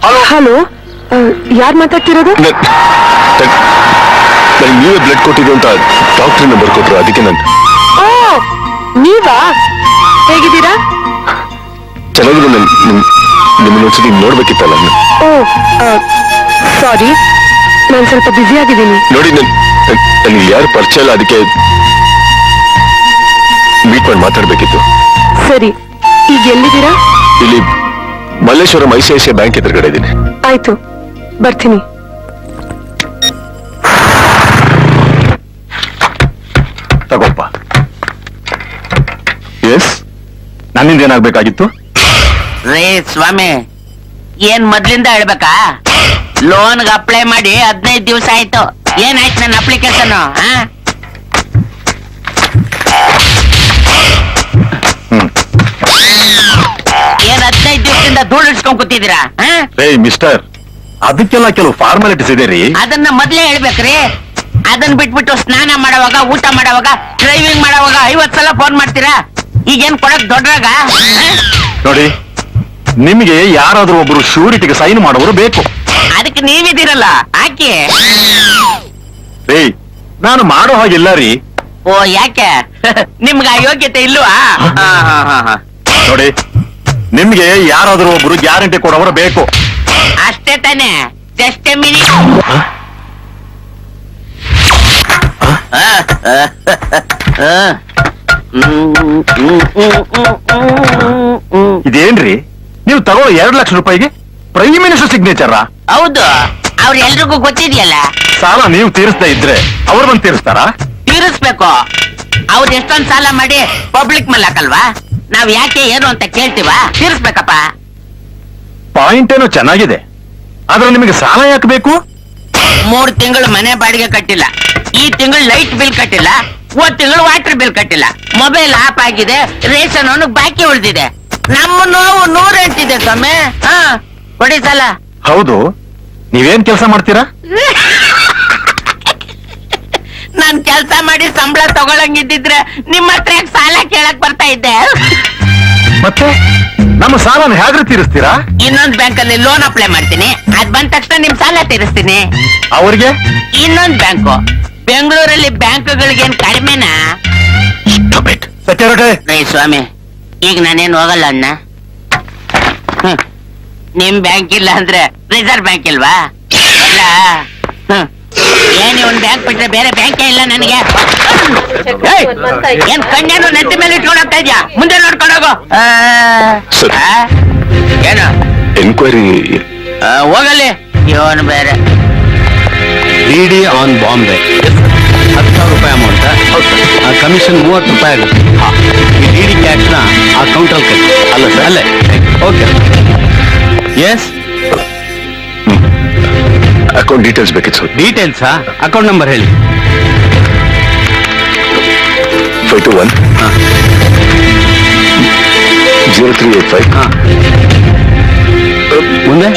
hello. Hello ಯಾರ್ ಮಾತಾಡ್ತಿರೋದು? ನೀವೇ ಬ್ಲಡ್ ಕೊಟ್ಟಿದ್ದು ಅಂತ ಡಾಕ್ಟರ್ ನಂಬರ್ ಕೊಟ್ರು, ಅದಕ್ಕೆ ನಾನು. ಓ ನೀವಾ? ಹೇಗಿದ್ದೀರಾ? ಚೆನ್ನಾಗಿದೆ. ನಿಮ್ಮನ್ನ ಒಂದ್ಸತಿ ನೋಡ್ಬೇಕಿತ್ತಲ್ಲ. ಓ ಸಾರಿ, ನಾನು ಸ್ವಲ್ಪ ಬ್ಯುಸಿ ಆಗಿದ್ದೀನಿ. ನೋಡಿ, ನನಗೆ ಯಾರು ಪರಿಚಯ ಇಲ್ಲ, ಅದಕ್ಕೆ ಮೀಟ್ ಮಾಡಿ ಮಾತಾಡ್ಬೇಕಿತ್ತು. ಸರಿ, ಈಗ ಎಲ್ಲಿದ್ದೀರಾ? ಇಲ್ಲಿ ಮಲ್ಲೇಶ್ವರಂ ICICI ಬ್ಯಾಂಕ್ ಎದುರುಗಡೆ ಇದ್ದೀನಿ. ಆಯ್ತು, ಬರ್ತೀನಿ. ತಗೋಪ್ಪ. ಎಸ್, ನನ್ನಿಂದ ಏನಾಗ್ಬೇಕಾಗಿತ್ತು? ರೇ ಸ್ವಾಮಿ, ಏನ್ ಮೊದ್ಲಿಂದ ಹೇಳ್ಬೇಕಾ? ಲೋನ್ಗೆ ಅಪ್ಲೈ ಮಾಡಿ 15 ದಿವಸ ಆಯ್ತು. ಏನಾಯ್ತು ನನ್ನ ಅಪ್ಲಿಕೇಶನ್? ಏನ್ 15 ದಿವಸದಿಂದ ಧೂಳು ಇಡ್ಸ್ಕೊಂಡ್ ಕೂತಿದ್ದೀರಾ? ಮಿಸ್ಟರ್, ಅದಕ್ಕೆಲ್ಲ ಕೆಲವು ಫಾರ್ಮಾಲಿಟೀಸ್ ಇದೆ ರೀ. ಅದನ್ನ ಮೊದ್ಲೇ ಹೇಳ್ಬೇಕ್ರಿ. ಅದನ್ನ ಬಿಟ್ಬಿಟ್ಟು ಸ್ನಾನ ಮಾಡುವಾಗ, ಊಟ ಮಾಡುವಾಗ, ಡ್ರೈವಿಂಗ್ ಮಾಡುವಾಗ 50 ಸಲ ಫೋನ್ ಮಾಡ್ತೀರಾ. ಈಗೇನ್ ಕೊಡಕ್ ದೊಡ್ಡರಾಗ? ನೋಡಿ, ನಿಮಗೆ ಯಾರಾದ್ರೂ ಒಬ್ರು ಶ್ಯೂರಿಟಿಗೆ ಸೈನ್ ಮಾಡೋರು ಬೇಕು. ಅದಕ್ಕೆ ನೀವಿದ್ದೀರಲ್ಲ, ಹಾಕಿ. ರೀ, ನಾನು ಮಾಡೋ ಹಾಗಿಲ್ಲ ರೀ. ಓ, ಯಾಕೆ? ನಿಮ್ಗ ಆ ಯೋಗ್ಯತೆ ಇಲ್ವಾ? ನೋಡಿ, ನಿಮ್ಗೆ ಯಾರಾದ್ರೂ ಒಬ್ರು ಗ್ಯಾರಂಟಿ ಕೊಡೋರು ಬೇಕು. ಅಷ್ಟೇ ತಾನೆ? Just a minute. ಇದೇನ್ರಿ, ನೀವು ತಗೊಳ್ಳೋ 2 ಲಕ್ಷ ರೂಪಾಯಿಗೆ ಪ್ರೈಮ್ ಮಿನಿಸ್ಟರ್ ಸಿಗ್ನೇಚರ್? ಹೌದು, ಅವ್ರ ಎಲ್ರಿಗೂ ಗೊತ್ತಿದ್ಯಲ್ಲ. ಸಾಲ ನೀವು ತೀರಿಸದೇ ಇದ್ರೆ ಅವ್ರು ಬಂದು ತೀರಿಸ್ತಾರಾ? ತೀರಿಸ್ಬೇಕು. ಅವ್ರು ಎಷ್ಟೊಂದ್ ಸಾಲ ಮಾಡಿ ಪಬ್ಲಿಕ್ ಮೇಲೆ ಹಾಕಲ್ವಾ? ನಾವ್ ಯಾಕೆ ಏನು ಅಂತ ಕೇಳ್ತೀವ? ತೀರಿಸ್ಬೇಕಪ್ಪ. ಪಾಯಿಂಟ್ ಏನೋ ಚೆನ್ನಾಗಿದೆ, ಆದ್ರೆ ನಿಮಗೆ ಸಾಲ ಯಾಕೆ ಬೇಕು? 3 ತಿಂಗಳು ಮನೆ ಬಾಡಿಗೆ ಕಟ್ಟಿಲ್ಲ, ಈ ತಿಂಗಳು ಲೈಟ್ ಬಿಲ್ ಕಟ್ಟಿಲ್ಲ, ಹೋದ್ ತಿಂಗಳು ವಾಟರ್ ಬಿಲ್ ಕಟ್ಟಿಲ್ಲ, ಮೊಬೈಲ್ ಆಫ್ ಆಗಿದೆ, ರೇಷನ್ ಅವನಿಗೆ ಬಾಕಿ ಉಳಿದಿದೆ. ನಮ್ಮ ನೋವು 108 ಸ್ವಾಮಿ. ಕೊಡಿ ಸಾಲ. ಹೌದು, ನೀವೇನ್ ಕೆಲಸ ಮಾಡ್ತೀರಾ? ನಾನ್ ಕೆಲ್ಸ ಮಾಡಿ ಸಂಬಳ ತಗೊಳಂಗಿದ್ದಿದ್ರೆ ನಿಮ್ಮ ಹತ್ರ ಯಾಕ್ ಸಾಲ ಕೇಳಕ್ ಬರ್ತಾ ಇದ್ದೆ? ಮತ್ತೆ ನಮ್ಮ ಸಾಲನ ಹೇಗ್ರಿ ತೀರಿಸ್ತೀರಾ? ಇನ್ನೊಂದ್ ಬ್ಯಾಂಕ್ ಅಲ್ಲಿ ಲೋನ್ ಅಪ್ಲೈ ಮಾಡ್ತೀನಿ, ಅದ್ ಬಂದ ತಕ್ಷಣ ನಿಮ್ ಸಾಲ ತೀರಿಸ್ತೀನಿ. ಅವ್ರಿಗೆ ಇನ್ನೊಂದ್ ಬ್ಯಾಂಕು ಬೆಂಗಳೂರಲ್ಲಿ ಬ್ಯಾಂಕ್ಗಳಿಗೇನ್ ಕಡಿಮೆನಾ? ಸೆಕ್ಯೂರಿಟಿ. ರೇ ಸ್ವಾಮಿ, ಈಗ ನಾನೇನ್ ಹೋಗಲ್ಲ ಅಣ್ಣ. ನಿಮ್ ಬ್ಯಾಂಕ್ ಇಲ್ಲ ಅಂದ್ರೆ ರಿಸರ್ವ್ ಬ್ಯಾಂಕ್ ಇಲ್ವಾ? ಇಲ್ಲ. ಏನ್ ಒಂದ್ ಬ್ಯಾಂಕ್ ಬಿಟ್ರೆ ಬೇರೆ ಬ್ಯಾಂಕೇ ಇಲ್ಲ ನನಗೆ. ಏನ್ ಕಣ್ಣೇನು ನೆತ್ತಿ ಮೇಲೆ ಇಟ್ಕೊಂಡು ಹೋಗ್ತಾ ಇದ್ಯಾ? ಮುಂದೆ ನೋಡ್ಕೊಂಡು ಹೋಗು. ಏನು ಎನ್ಕ್ವೈರಿ ಹೋಗಲ್ಲಿ, ಇವನು ಬೇರೆ. DD ಆನ್ ಬಾಂಬೆ 10,000 ರೂಪಾಯಿ ಅಮೌಂಟ್. ಕಮಿಷನ್ 30 ರೂಪಾಯಿ ಆಗುತ್ತೆ. ಈ DD ಕ್ಯಾಶ್ ನ ಆ ಕೌಂಟರ್ ಕಟ್ಟಿ. ಅಲ್ಲ ಸರ್, ಅಲ್ಲೇ. ಓಕೆ. ಎಸ್, ಅಕೌಂಟ್ ಡೀಟೇಲ್ಸ್ ಬೇಕಿತ್ತು ಸರ್. ಡೀಟೇಲ್ಸಾ? ಅಕೌಂಟ್ ನಂಬರ್ ಹೇಳಿ. 521 0385. ಮುಂದೆ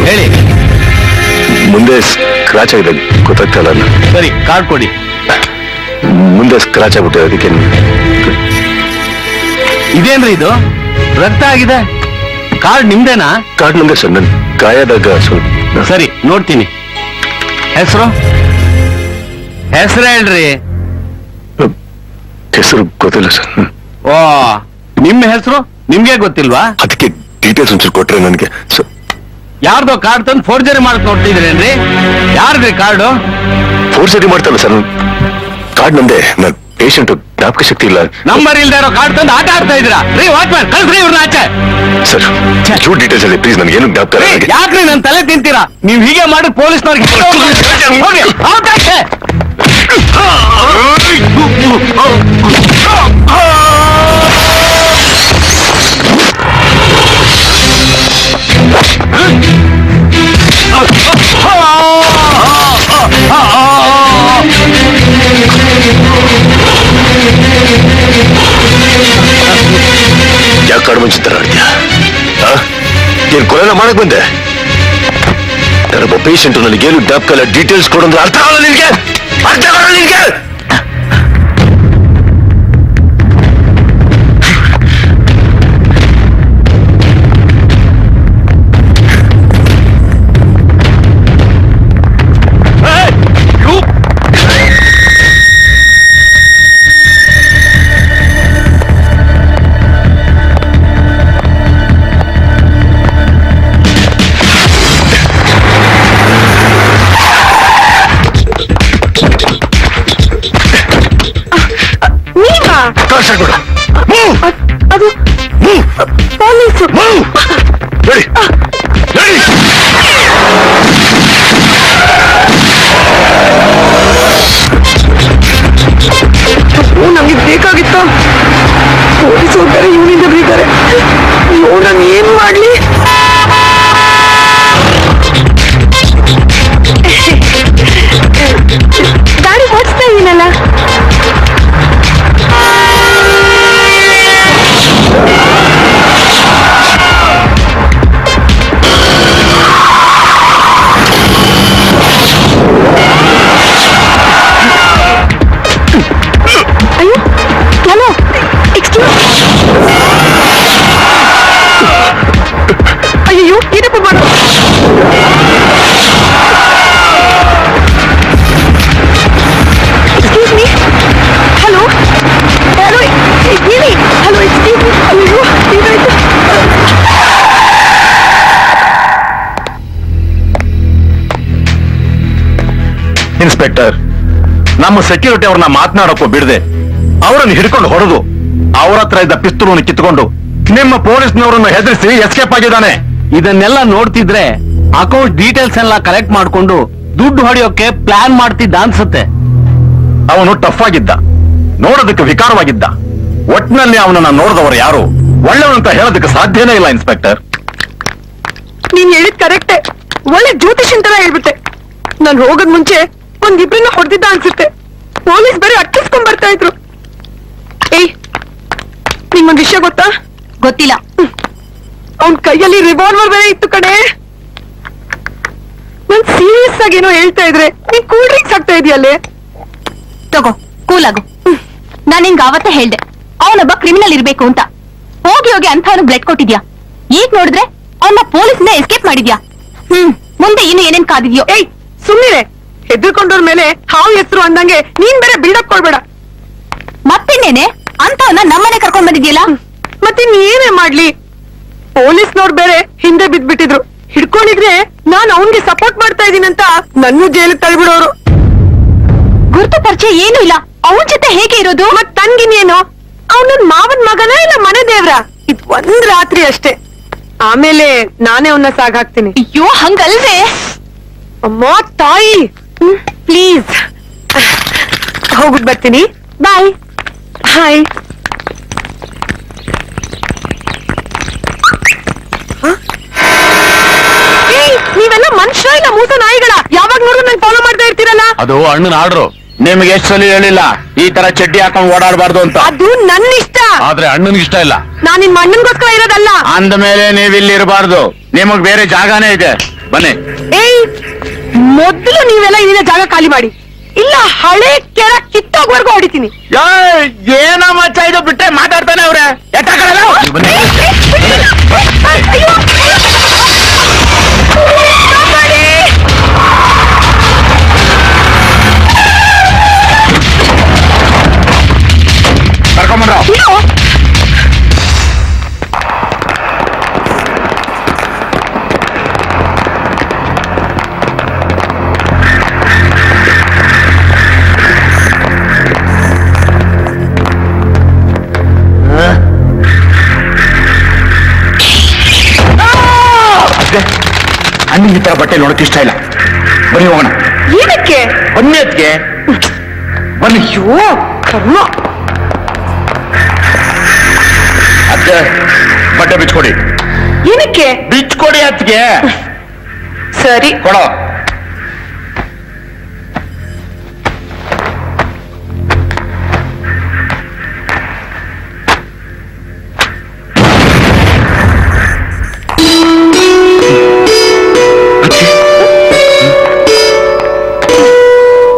ಹೇಳಿ. ಮುಂದೆ ಸ್ಕ್ರಾಚ್ ಆಗಿದೆ, ಗೊತ್ತಾಗ್ತಾ ಇಲ್ಲ. ಸರಿ, ಕಾರ್ಡ್ ಕೊಡಿ. ಮುಂದೆ ಸ್ಕ್ರಾಚ್ ಆಗ್ಬಿಟ್ಟೆ, ಅದಕ್ಕೆ. ಇದೇನ್ರಿ ಇದು? ರಕ್ತ ಆಗಿದೆ. ಕಾರ್ಡ್ ನಿಮ್ದೇನಾ? ಕಾರ್ಡ್ ನಂಬರ್ ಸರ್, ನನ್ ಗಾಯದಾಗ ಸ್ವಲ್ಪ. ಸರಿ, ನೋಡ್ತೀನಿ. ಹೆಸರು ಹೇಳ್ರಿ. ಹೆಸರು ಗೊತ್ತಿಲ್ಲ ಸರ್. ಓ, ನಿಮ್ಮ ಹೆಸರು ನಿಮ್ಗೆ ಗೊತ್ತಿಲ್ವಾ? ಅದಕ್ಕೆ ಡೀಟೇಲ್ಸ್ ಒಂಚೂರು ಕೊಟ್ರೆ ನನಗೆ. ಯಾರ್ದೋ ಕಾರ್ಡ್ ತಂದು ಫೋರ್ಜರಿ ಮಾಡಕ್ ನೋಡ್ತಿದ್ರೇನ್ರಿ? ಯಾರ್ದ್ರಿ ಕಾರ್ಡು? ಫೋರ್ಜರಿ ಮಾಡ್ತಾರಲ್ಲ ಸರ್, ಕಾರ್ಡ್ ನಂದೆ. ನಾನು ಪೇಷಂಟ್, ಜ್ಞಾಪಕ ಶಕ್ತಿ ಇಲ್ಲ. ನಂಬರ್ ಇಲ್ದೇ ಇರೋ ಕಾರ್ಡ್ ತಂದು ಆಟ ಆಡ್ತಾ ಇದ್ದೀರಾ? ರೀ ವಾಚ್ಮ್ಯಾನ್, ಕಳ್ಸ್ರಿ ಇವ್ರನ್ನ ಆಚೆ. ಸರ್, ಚೂರ್ ಡೀಟೇಲ್ಸ್ ಅಲ್ಲಿ ಪ್ಲೀಸ್, ನನಗೆ ಏನು ಜ್ಞಾಪಕ ಇಲ್ಲ. ನನಗೆ ಯಾಕ್ರಿ ನನ್ ತಲೆ ತಿಂತೀರಾ? ನೀವ್ ಹೀಗೆ ಮಾಡಿ ಪೊಲೀಸ್ನವ್ರಿಗೆ ಯಾಕೆ ಕಣ್ಣು ಮುಂಚಿತರ ಆಡ್ತೀಯ? ನೀನ್ ಕೊಲೆನ ಮಾಡಕ್ ಬಂದೆ? ನಾನೊಬ್ಬ ಪೇಷಂಟ್, ನನಗೇನು ಜ್ಞಾಪಕ ಡೀಟೇಲ್ಸ್ ಕೊಡಂದ್ರೆ ಅರ್ಥ ಆಗಲ್ಲ ನಿನ್ಗೆ? ಅರ್ಥ ಆಗಲ್ಲ ನಿನ್ಗೆ? ಅದು ಪೊಲೀಸು. ನಮಗೆ ಬೇಕಾಗಿತ್ತು. ಪೊಲೀಸ್ ಹೋಗ್ತಾರೆ, ಇವನಿಂದ ಬೀಳ್ತಾರೆ. ಅಯ್ಯೋ, ನಾನು ಏನ್ ಮಾಡ್ಲಿ? ಗಾಡಿ ಓಡಿಸ್ತಾ ಇದೀನಲ್ಲ. ಅಯ್ಯೋ, ಹಲೋ, ಅಯ್ಯೋ, ಏನಪ್ಪ ಮಾಡು? Excuse me. ಹಲೋ ಹಲೋ, ಹೇಳಿ. Hello, excuse me. ಅಯ್ಯೋ, ಏನಾಯ್ತು? ಇನ್ಸ್ಪೆಕ್ಟರ್, ನಮ್ಮ ಸೆಕ್ಯೂರಿಟಿ ಅವ್ರನ್ನ ಮಾತನಾಡೋಕ್ಕೂ ಬಿಡದೆ ಅವರನ್ನು ಹಿಡ್ಕೊಂಡು ಹೊಡೆದು ಅವ್ರ ಹತ್ರ ಇದ್ದ ಪಿಸ್ತೂಲನ್ನು ಕಿತ್ಕೊಂಡು ನಿಮ್ಮ ಪೊಲೀಸ್ನವರನ್ನು ಹೆದರಿಸಿ ಎಸ್ಕೇಪ್ ಆಗಿದ್ದಾನೆ. ಇದನ್ನೆಲ್ಲ ನೋಡ್ತಿದ್ರೆ ಅಕೌಂಟ್ ಡೀಟೇಲ್ಸ್ ಎಲ್ಲ ಕಲೆಕ್ಟ್ ಮಾಡ್ಕೊಂಡು ದುಡ್ಡು ಹೊಡೆಯೋಕೆ ಪ್ಲಾನ್ ಮಾಡ್ತಿದ್ದ ಅನ್ಸುತ್ತೆ. ಅವನು ಟಫ್ ಆಗಿದ್ದ, ನೋಡೋದಕ್ಕೆ ವಿಕಾರವಾಗಿದ್ದ. ಒಟ್ಟಿನಲ್ಲಿ ಅವನನ್ನ ನೋಡಿದವರು ಯಾರು ಒಳ್ಳೆಯವನಂತ ಹೇಳೋದಕ್ಕೆ ಸಾಧ್ಯನೇ ಇಲ್ಲ. ಇನ್ಸ್ಪೆಕ್ಟರ್, ನೀನ್ ಹೇಳಿದ್ ಕರೆಕ್ಟೇ. ಒಳ್ಳೆ ಜ್ಯೋತಿಷನ್ ತರ ಹೇಳ್ಬಿಟ್ಟೆ. ನಾನ್ ಹೋಗದ್ ಮುಂಚೆ ಒಂದಿಬ್ರನ್ನ ಹೊಡೆದಿದ್ದ ಅನ್ಸುತ್ತೆ. ಪೊಲೀಸ್ ಬೇರೆ ಅಟ್ಟಿಸ್ಕೊಂಡ್ ಬರ್ತಾ ಇದ್ರು. ಏಯ್, ನಿಮ್ಗೊಂದ್ ವಿಷಯ ಗೊತ್ತಾ? ಗೊತ್ತಿಲ್ಲ. ಅವನ್ ಕೈಯಲ್ಲಿ ರಿವಾಲ್ವರ್ ಬೇರೆ ಇತ್ತು ಕಣೆ. ನಾನ್ ಸೀರಿಯಸ್ ಆಗಿ ಏನೋ ಹೇಳ್ತಾ ಇದ್ರೆ ನೀನ್ ಕೂಲ್ ಡ್ರಿಂಕ್ಸ್ ಆಗ್ತಾ ಇದೆಯಲ್ಲೇ. ತಗೋ, ಕೂಲ್ ಆಗು. ನಾನ್ ನಿಂಗೆ ಅವತ್ತೇ ಹೇಳ್ದೆ ಅವನೊಬ್ಬ ಕ್ರಿಮಿನಲ್ ಇರ್ಬೇಕು ಅಂತ. ಹೋಗಿ ಹೋಗಿ ಅಂತವನು ಬ್ಲಡ್ ಕೊಟ್ಟಿದ್ಯಾ. ಈಗ ನೋಡಿದ್ರೆ ಅವನ್ನ ಪೊಲೀಸ್ನ ಎಸ್ಕೇಪ್ ಮಾಡಿದ್ಯಾ. ಮುಂದೆ ಇನ್ನು ಏನೇನ್ ಕಾದಿದ್ಯೋ. ಏಯ್, ಸುಮ್ಮನೆ ಹೆದರ್ಕೊಂಡವ್ರ ಮೇಲೆ ಹಾವು ಹೆಸರು ಅಂದಂಗೆ ನೀನ್ ಬೇರೆ ಬಿಲ್ಡಪ್ ಕೊಡ್ಬೇಡ. ಮತ್ತಿನ್ನೇನೆ ಅಂತವನ್ನ ನಮ್ಮನೆ ಕರ್ಕೊಂಡ್ ಬಂದಿದ್ಯಲ್ಲ. ಮತ್ತಿನ್ ಏನೇ ಮಾಡ್ಲಿ? ಪೊಲೀಸ್ನವ್ರು ಬೇರೆ ಹಿಂದೆ ಬಿದ್ಬಿಟ್ಟಿದ್ರು. ಹಿಡ್ಕೊಂಡಿದ್ರೆ ನಾನ್ ಅವನ್ಗೆ ಸಪೋರ್ಟ್ ಮಾಡ್ತಾ ಇದೀನಂತ ನನ್ನೂ ಜೈಲಿಗೆ ತಳ್ಬಿಡೋರು. ಗುರುತು ಪರಿಚಯ ಏನೂ ಇಲ್ಲ. ಅವನ್ ಜೊತೆ ಹೇಗೆ ಇರೋದು? ಮತ್ ತನ್ಗಿನೇನು? ಅವನ ಮಾವನ್ ಮಗನ ಇಲ್ಲ ಮನೆ ದೇವ್ರ? ಇದ್ ಒಂದ್ ರಾತ್ರಿ ಅಷ್ಟೇ. ಆಮೇಲೆ ನಾನೇ ಅವನ್ನ ಸಾಗಾಕ್ತೀನಿ. ಅಯ್ಯೋ, ಹಂಗಲ್ವೇ? ಅಮ್ಮ ತಾಯಿ, ಪ್ಲೀಸ್ ಹೋಗ್ಬಿಟ್ ಬರ್ತೀನಿ. ಬಾಯ್. ಹಾಯ್. ನೀವೆಲ್ಲ ಮನುಷ್ಯ ಇಲ್ಲ ಮೂಸ ನಾಯಿಗಳ? ಯಾವಾಗ ನೋಡಿದ್ರು ನಂಗೆ ಫಾಲೋ ಮಾಡ್ತಾ ಇರ್ತೀರಲ್ಲ. ಅದು ಅಣ್ಣನ ಆರ್ಡ್ರು. ನಿಮ್ಗೆ ಎಷ್ಟು ಸಲ ಹೇಳಿಲ್ಲ ಈ ತರ ಚಡ್ಡಿ ಹಾಕೊಂಡು ಓಡಾಡಬಾರ್ದು ಅಂತ? ಅದು ನನ್ನ ಇಷ್ಟ. ಆದ್ರೆ ಅಣ್ಣನಿಗೆ ಇಷ್ಟ ಇಲ್ಲ. ನಾನ್ ನಿಮ್ ಅಣ್ಣನ್ಗೋಸ್ಕರ ಇರೋದಲ್ಲ. ಅಂದ ಮೇಲೆ ನೀವಿಲ್ಲಿ ಇರಬಾರ್ದು. ನಿಮಗ್ ಬೇರೆ ಜಾಗನೇ ಇದೆ, ಬನ್ನಿ. ಏಯ್, ಮೊದ್ಲು ನೀವೆಲ್ಲ ಇಲ್ಲಿನ ಜಾಗ ಖಾಲಿ ಮಾಡಿ, ಇಲ್ಲ ಹಳೆ ಕೆರ ಕಿತ್ತೋಗ್ವರ್ಗು ಹೊಡಿತೀನಿ. ಏನ ಮಚ್ಚ ಇದು ಬಿಟ್ಟೆ ಮಾತಾಡ್ತಾನೆ ಅವ್ರೆ. ಕರ್ಕೊಂಬಂದ್ರ ಅಣ್ಣಿಗೆ ಈ ತರ ಬಟ್ಟೆ ನೋಡಕ್ ಇಷ್ಟ ಇಲ್ಲ. ಬನ್ನಿ ಹೋಗೋಣ. ಏನಕ್ಕೆ? ಬನ್ನಿ ಅದ್ಗೆ. ಬನ್ನಿ. ಅಯ್ಯೋ ಕರ್ಮ. ಅತ್ತೆ ಬಟ್ಟೆ ಬಿಚ್ಕೊಡಿ. ಏನಕ್ಕೆ? ಬಿಚ್ಕೊಡಿ ಅತ್ತಿಗೆ. ಸರಿ. ಕೊಡೋ.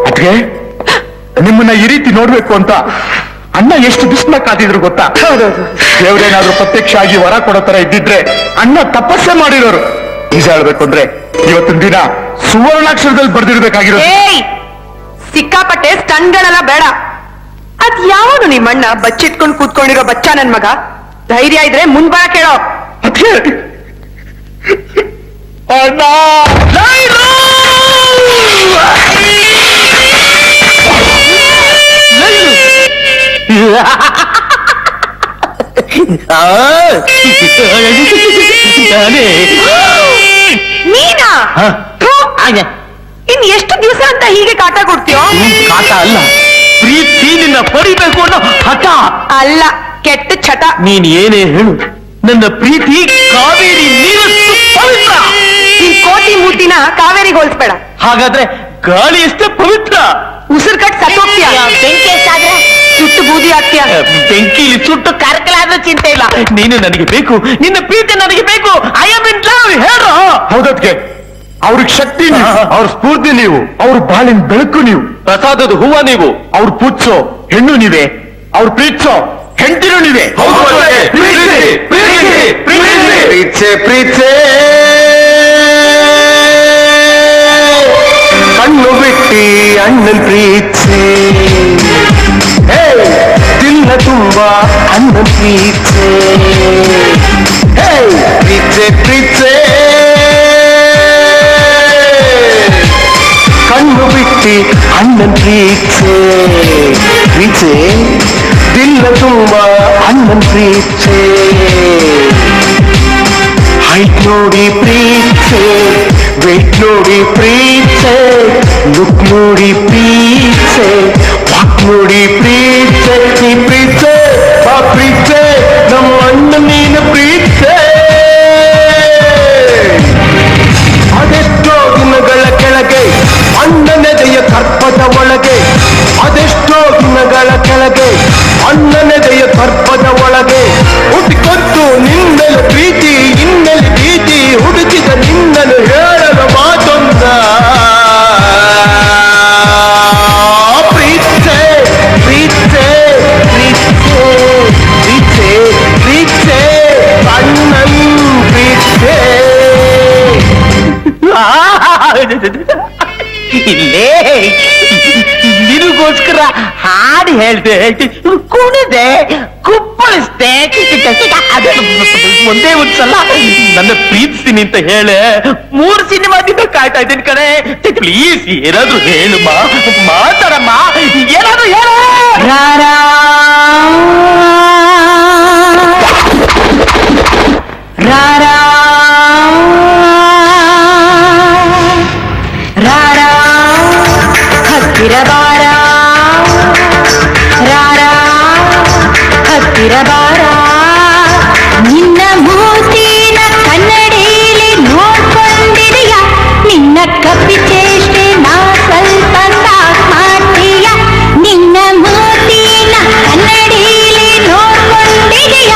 ಅತ್ತಿಗೆ ನಿಮ್ಮನ್ನ ಈ ರೀತಿ ನೋಡ್ಬೇಕು ಅಂತ ಅಣ್ಣ ಎಷ್ಟು ಬಿಸ್ನ ಕಾದಿದ್ರು ಗೊತ್ತಾ? ದೇವ್ರೇನಾದ್ರೂ ಪ್ರತ್ಯಕ್ಷ ಆಗಿ ವರ ಕೊಡೋ ತರ ಇದ್ದಿದ್ರೆ ಅಣ್ಣ ತಪಸ್ಸೆ ಮಾಡಿರೋರು. ನಿಜ ಹೇಳ್ಬೇಕು ಅಂದ್ರೆ ಇವತ್ತಿನ ದಿನ ಸುವರ್ಣಾಕ್ಷರದಲ್ಲಿ ಬರ್ದಿರ್ಬೇಕಾಗಿರೋ. ಸಿಕ್ಕಾಪಟ್ಟೆ ಸ್ಟನ್ಗಳೆಲ್ಲ ಬೇಡ. ಅದ್ ಯಾವನು ನಿಮ್ಮಣ್ಣ ಬಚ್ಚಿಟ್ಕೊಂಡು ಕೂತ್ಕೊಂಡಿರೋ ಬಚ್ಚ ನನ್ ಮಗ. ಧೈರ್ಯ ಇದ್ರೆ ಮುಂದ್ಬಾ ಕೇಳೋ. ಅಣ್ಣ ನೀನಾ? ಇನ್ ಎಷ್ಟು ದಿವಸ ಅಂತ ಹೀಗೆ ಕಾಟ ಕೊಡ್ತೀಯೋ? ಕಾಟ ಅಲ್ಲ, ಪ್ರೀತಿ ನಿನ್ನ ಪಡಿಬೇಕು ಅನ್ನೋ ಹಠ. ಅಲ್ಲ, ಕೆಟ್ಟ ಚಟ. ನೀನ್ ಏನೇ ಹೇಳು, ನನ್ನ ಪ್ರೀತಿ ಕಾವೇರಿ ನೀರಷ್ಟು ಪವಿತ್ರ. ನಿನ್ ಕೋಟಿ ಮೂತಿನ ಕಾವೇರಿಗೆ ಹೋಲಿಸ್ಬೇಡ. ಹಾಗಾದ್ರೆ ಗಾಳಿ ಎಷ್ಟೇ ಪವಿತ್ರ. ಉಸಿರು ಕಟ್ ಸತ್ತೋಗ್ತೀಯ. ಬೆಂಕಿ ಎಷ್ಟಾದ್ರೆ ಸುಟ್ಟು ಬೂದಿ ಆಗ್ತೀಯ. ಬೆಂಕಿಲಿ ಸುಟ್ಟು ಕರ್ಕಲಾದ್ರೂ ಚಿಂತೆ ಇಲ್ಲ. ನೀನು ನನಗೆ ಬೇಕು, ನಿನ್ನ ಪ್ರೀತಿ ನನಗೆ ಬೇಕು. I am in love. ಹೇಳು. ಹೌದಕ್ಕೆ ಅವ್ರಿಗೆ ಶಕ್ತಿ ನೀವು, ಅವ್ರ ಸ್ಫೂರ್ತಿ ನೀವು, ಅವ್ರ ಬಾಳಿನ ಬೆಳಕು ನೀವು, ಪ್ರಸಾದದ ಹೂವ ನೀವು, ಅವ್ರು ಪೂಜ್ಸೋ ಹೆಣ್ಣು ನೀವೇ, ಅವ್ರು ಪ್ರೀತಿಸೋ ಹೆಂಡತಿನೂ ನೀವೇ. ಪ್ರೀತ್ಸೆ ಪ್ರೀತ್ಸೆ ಕಣ್ಣು ಬಿಟ್ಟಿ ಅಣ್ಣನ್ ಪ್ರೀತ್ಸೆ, ದಿನ ತುಂಬಾ ಅಣ್ಣನ್ ಪ್ರೀತ್ಸೆ, ಪ್ರೀತ್ಸೆ ಪ್ರೀತ್ಸೆ ಕಣ್ಣು ಬಿಟ್ಟಿ ಅಣ್ಣನ್ ಪ್ರೀತ್ಸೆ, ಪ್ರೀತ್ಸೆ ದಿನ ತುಂಬಾ ಅಣ್ಣನ್ ಪ್ರೀತ್ಸೆ, ಹೈಟ್ ನೋಡಿ ಪ್ರೀತ್ಸೆ, ವೆಯ್ಟ್ ನೋಡಿ ಪ್ರೀತ್ಸೆ, ಲುಕ್ ನೋಡಿ ಪ್ರೀತ್ಸೆ, ವಾಕ್ ನೋಡಿ ಪ್ರೀತ್ಸೆ, ನೀ ಪ್ರೀತ್ಸೆ ಆ ಪ್ರೀತ್ಸೆ ನಮ್ಮ ಅಣ್ಣ ನೀನು ಪ್ರೀತ್ಸೆ. ಅದೆಷ್ಟೋ ದಿನಗಳ ಕೆಳಗೆ ಅಣ್ಣನೆದೆಯ ಗರ್ಭದ ಒಳಗೆ, ಅದೆಷ್ಟೋ ದಿನಗಳ ಕೆಳಗೆ ಅಣ್ಣನೆದೆಯ ಗರ್ಭದ ಒಳಗೆ ಹುಟ್ಟಿಕೊಟ್ಟು ನಿನ್ನೆಲೆ ಪ್ರೀತಿ ಇನ್ನೆಲೆ ಭೀತಿ ಹುಡುಕಿದ ನಿನ್ನನ್ನು ಹೇಳಲು ಮಾತೊಂದ, ಪ್ರೀತ್ಸೆ ಪ್ರೀತ್ಸೆ ಪ್ರೀತ್ಸೆ ಪ್ರೀತ್ಸೆ ಪ್ರೀತ್ಸೆ ಅಣ್ಣನ್ ಪ್ರೀತ್ಸೆ. ಇಲ್ಲೇ ನಿನಗೋಸ್ಕರ ಹಾಡು ಹೇಳ್ದೆ, ಕುಣಿದೆ, ಕುಪ್ಪಳಿಸ್ದೆ. ಒಂದೇ ಒಂದ್ಸಲ ನನ್ನ ಪ್ರೀತಿಸ್ತೀನಿ ಅಂತ ಹೇಳೆ 3 ಸಿನಿಮಾದಿಂದ ಕಾಯ್ತಾ ಇದ್ದೀನಿ ಕಣೆ. ಪ್ಲೀಸ್ ಏನಾದ್ರು ಹೇಳು, ಮಾತಾಡಮ್ಮ, ಏನಾದ್ರು ಹೇಳ. ರಾರಾ ರಾರಾ ರಾರಾ ಹತ್ತಿರ ಬಾರ, ರಾರಾ ಹತ್ತಿರ ಬಾರ, ನಿನ್ನ ಮೂತಿನ ಕನ್ನಡಿಯಲ್ಲಿ ನೋಡ್ಕೊಂಡಿದೆಯ, ನಿನ್ನ ಕಪ್ಪಿ ಚೇಷ್ಟೆ ನಾ ಸ್ವಲ್ಪ ಸಾಕ್ ಮಾಡ್ತೀಯ, ನಿನ್ನ ಮೂತಿನ ಕನ್ನಡಿಯಲ್ಲಿ ನೋಡ್ಕೊಂಡಿದೆಯ,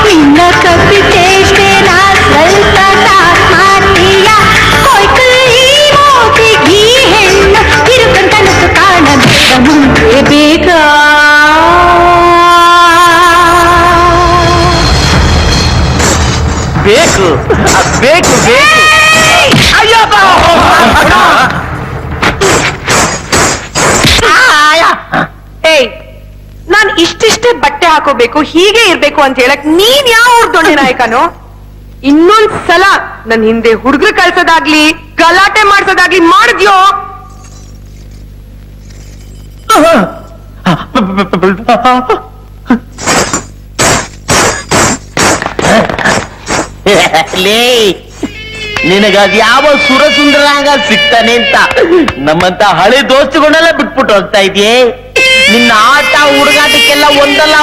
ನಿನ್ನ ಕಪ್ಪಿ ಚೇಷ್ಟೆ ನಾ ಸ್ವಲ್ಪ ಸಾಕ್ ಮಾಡ್ತೀಯ, ಕೊಯ್ಕಲ್ ಈ ಮೂತಿಗೆ ಈ ಹೆಣ್ಣು ತಿರುಕಂತನಸು ಕಾಣಬೇಕ ಮುಂದೆ ಬೇಗ. ಬೇಕು ಬೇಕು ಬೇಕು. ಅಯ್ಯಪ್ಪ, ಏಯ್, ನಾನ್ ಇಷ್ಟಿಷ್ಟೇ ಬಟ್ಟೆ ಹಾಕೋಬೇಕು, ಹೀಗೆ ಇರ್ಬೇಕು ಅಂತ ಹೇಳಕ್ ನೀನ್ ಯಾವ ದೊಡ್ಡ ನಾಯಕನು? ಇನ್ನೊಂದ್ಸಲ ನನ್ ಹಿಂದೆ ಹುಡುಗರು ಕಳ್ಸೋದಾಗ್ಲಿ ಗಲಾಟೆ ಮಾಡ್ಸೋದಾಗ್ಲಿ ಮಾಡಿದ್ಯೋ ಲೇ, ನಿನಗಾದ ಯಾವ ಸುರಸುಂದರಾಗ ಸಿಗ್ತಾನೆ ಅಂತ ನಮ್ಮಂತ ಹಳೆ ದೋಸ್ತುಗಳನ್ನೆಲ್ಲ ಬಿಟ್ಬಿಟ್ಟು ಹೋಗ್ತಾ ಇದೆಯೇ. ನಿನ್ನ ಆಟ ಹುಡುಗಾಟಕ್ಕೆಲ್ಲ ಒಂದಲ್ಲ